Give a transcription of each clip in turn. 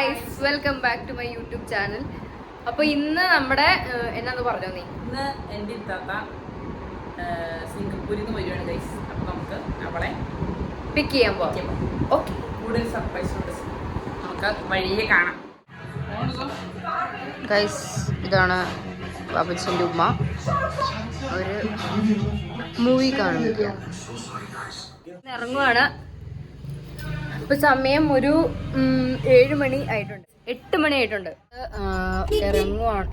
Guys, welcome back to my YouTube channel. അപ്പൊ ഇന്ന് നമ്മുടെ എന്നാന്ന് പറഞ്ഞോ നീ? ഇന്ന് എൻ്റെ ഇത്താത്ത സിംഗപ്പൂരിൽ നിന്ന് വരുവാണ് ഗൈസ്. അപ്പൊ നമുക്ക് അവളെ പിക്ക് ചെയ്യാൻ പോകാം. ഓക്കെ, കൂടുതൽ സർപ്രൈസ് ഉണ്ട്, നമുക്ക് വഴിയെ കാണാം. ഗൈസ്, ഇതാണ് ബാബച്ചൻ്റെ ഉമ്മ. ഒരു മൂവി കാണുക ഇറങ്ങുവാണ്. ഇപ്പൊ സമയം ഒരു 7 മണി ആയിട്ടുണ്ട്, 8 മണി ആയിട്ടുണ്ട്.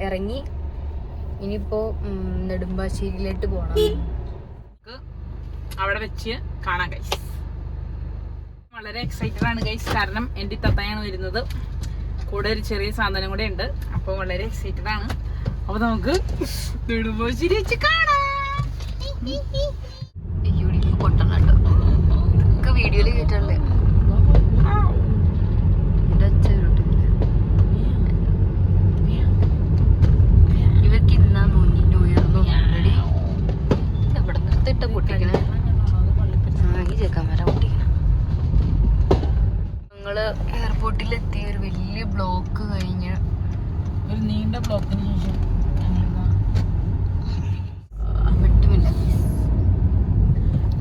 ഇറങ്ങി ഇനിയിപ്പോ നെടുമ്പാശ്ശേരിയിലോട്ട് പോണം. അവിടെ വെച്ച് കാണാം ഗൈസ്. വളരെ എക്സൈറ്റഡ് ആണ് ഗൈസ്, കാരണം എൻ്റെ തത്തയാണ് വരുന്നത്. കൂടെ ഒരു ചെറിയ സാധനം കൂടെ ഉണ്ട്. അപ്പോൾ വളരെ എക്സൈറ്റഡ് ആണ്. അപ്പൊ നമുക്ക് നെടുമ്പാശ്ശേരി വെച്ച് കാണാം. പൊട്ടണോ വീഡിയോയില് കേട്ടല്ലേ? ഇവർക്ക് ഇന്നാ ന്യൂ ഇയർ ഓൾറെഡി എവിടെ നിർത്തിട്ട പൊട്ടിക്കണേ. ഈ ചെക്കന്മാര പൊട്ടിക്കണ. ഞങ്ങള് എയർപോർട്ടിലെത്തി. ഒരു വലിയ ബ്ലോക്ക് കഴിഞ്ഞ്, ഒരു നീണ്ട ബ്ലോക്കിന് ശേഷം വിട്ടുമില്ല.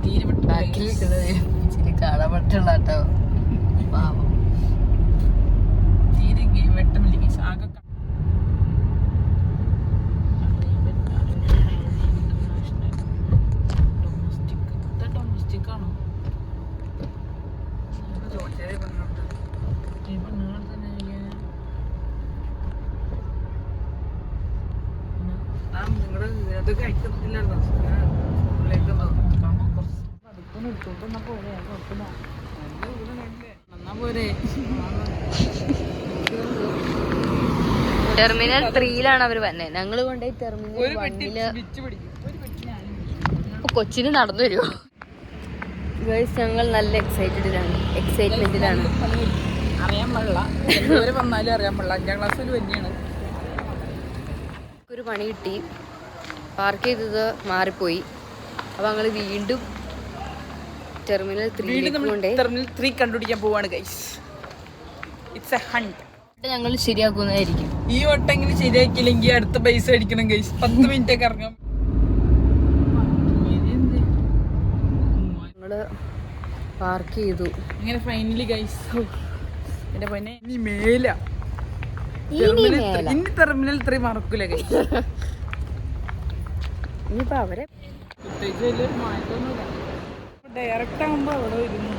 തീരെ ബാക്കിൽ ഇച്ചിരി കാണപ്പെട്ടുള്ള കേട്ടോ. പാവം. തീരെ വെട്ടമില്ല ഗൈസ്. ആകെ ഡൊമസ്റ്റിക് ആണോ? നിങ്ങളുടെ ഇതിനകത്തൊക്കെ അയക്കുന്നില്ലായിരുന്നോ? ടെർമിനൽ 3യിലാണ് അവര് വന്നെ. ഞങ്ങള് കൊണ്ടുപോയി ടെർമിനൽ 1ല്. കൊച്ചിന് നടന്നു വരുമോ ഗൈസ്? ഞങ്ങൾ നല്ല എക്സൈറ്റ്മെന്റിലാണ്. അറിയാൻ പാടില്ല, ഇതുവരെ വന്നാലും അറിയാൻ പാടില്ല. 5ാം ക്ലാസ്സിൽ തന്നെയാണ്. ഒരു പണി കിട്ടി, പാർക്ക് ചെയ്തത് മാറിപ്പോയി. അപ്പൊ ഞങ്ങള് വീണ്ടും ടെർമിനൽ 3 കണ്ടുപിടിക്കാൻ പോവാണ് ഗൈസ്. It's A hunt. ഞങ്ങൾ ശരിയാക്കുന്നതായിരിക്കും. ഈ വട്ടെങ്കിലും ശരിയാക്കിയില്ലെങ്കിൽ അടുത്ത പൈസ അടിക്കണം ഗൈസ്. 10 മിനിറ്റ് ഒക്കെ ഇറങ്ങാം. ഞങ്ങള് പാർക്ക് ചെയ്തു. ഇങ്ങനെ ഫൈനലി ഗൈസ്. എന്റെ പൊന്നെ, ഇനി മേല ഇനി ടെർമിനൽ 3 മറക്കൂല ഗൈസ്. ഇനിയിപ്പോ അവരെ പ്രത്യേകിച്ച് വലിയൊരു മാറ്റമൊന്നുമില്ല. ഡയറക്റ്റ് ആകുമ്പോ അവിടെ വരുന്നു.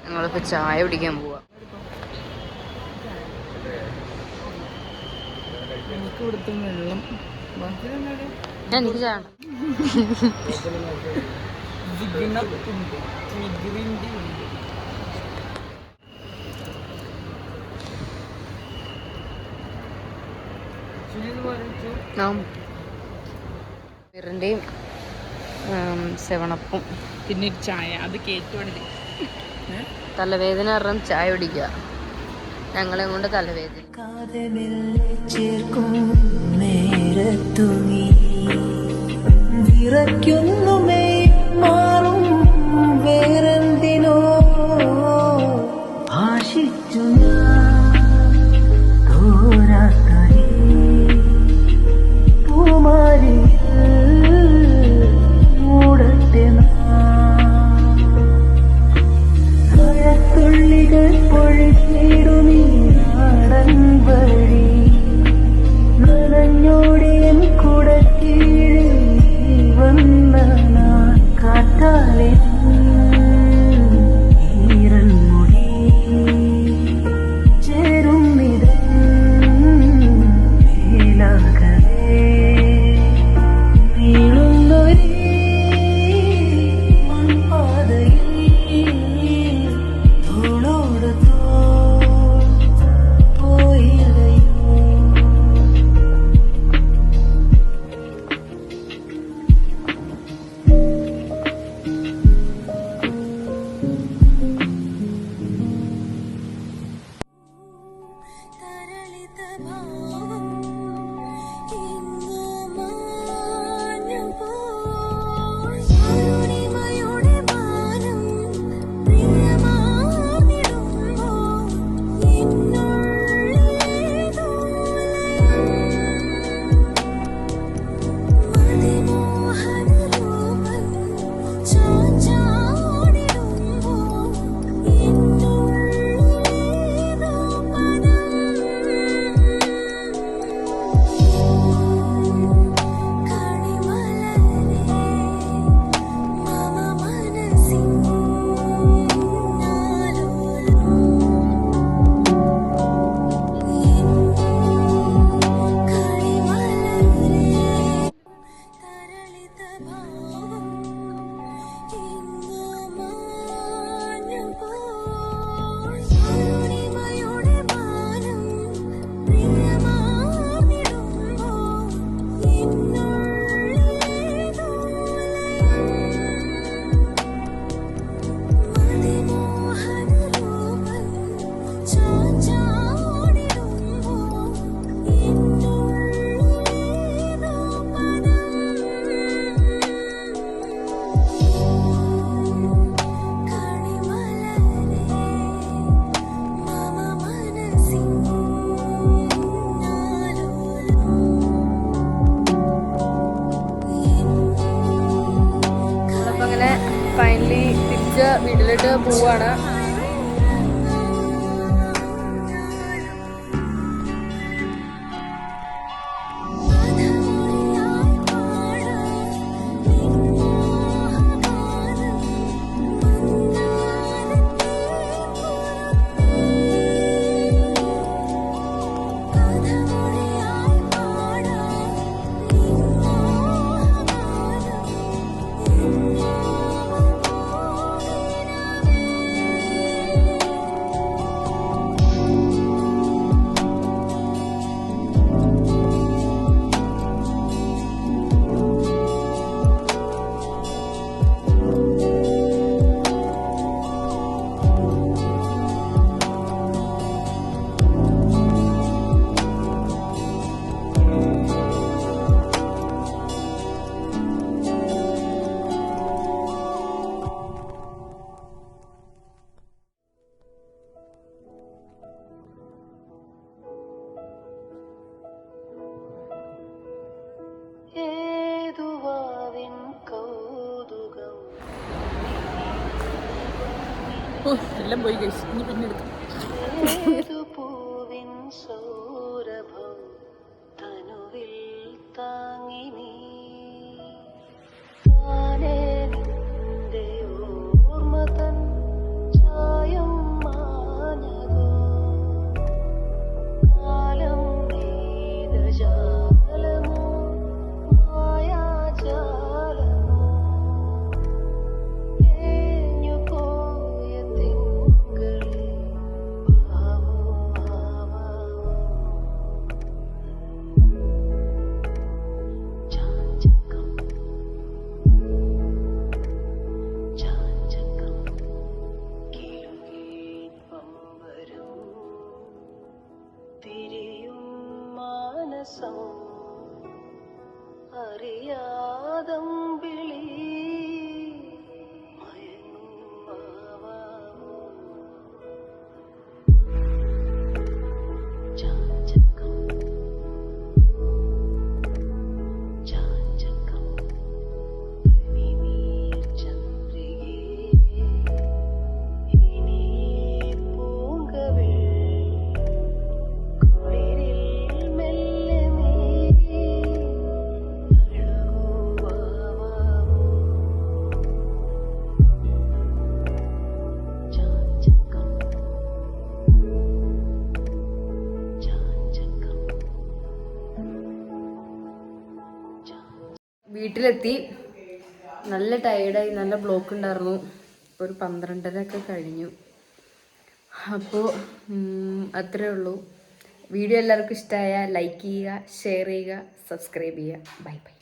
ഞങ്ങളിപ്പോ ചായ കുടിക്കാൻ പോവാ. എനിക്ക് ഇവിടുത്തെ വെള്ളം എനിക്ക് ചായ മിറിന്റെയും 7-അപ്പും പിന്നെ ചായ. അത് കേറ്റുവാണില്ല. തലവേദന കാരണം ചായ കുടിക്കുക. ഞങ്ങളെ കൊണ്ട് തലവേദന. നനഞ്ഞോടിയൻ കുടക്കീഴിൽ വന്ന വീട്ടിലോട്ട് പോവാണ്. എല്ലാം പോയി കഴിച്ചു. ഇനി പിന്നെ എടുക്കാം. വീട്ടിലെത്തി. നല്ല ടയേർഡായി, നല്ല ബ്ലോക്ക് ഉണ്ടായിരുന്നു. ഇപ്പോൾ ഒരു 12:30 കഴിഞ്ഞു. അപ്പോൾ അത്രേ ഉള്ളൂ. വീഡിയോ എല്ലാവർക്കും ഇഷ്ടമായ ലൈക്ക് ചെയ്യുക, ഷെയർ ചെയ്യുക, സബ്സ്ക്രൈബ് ചെയ്യുക. Bye bye.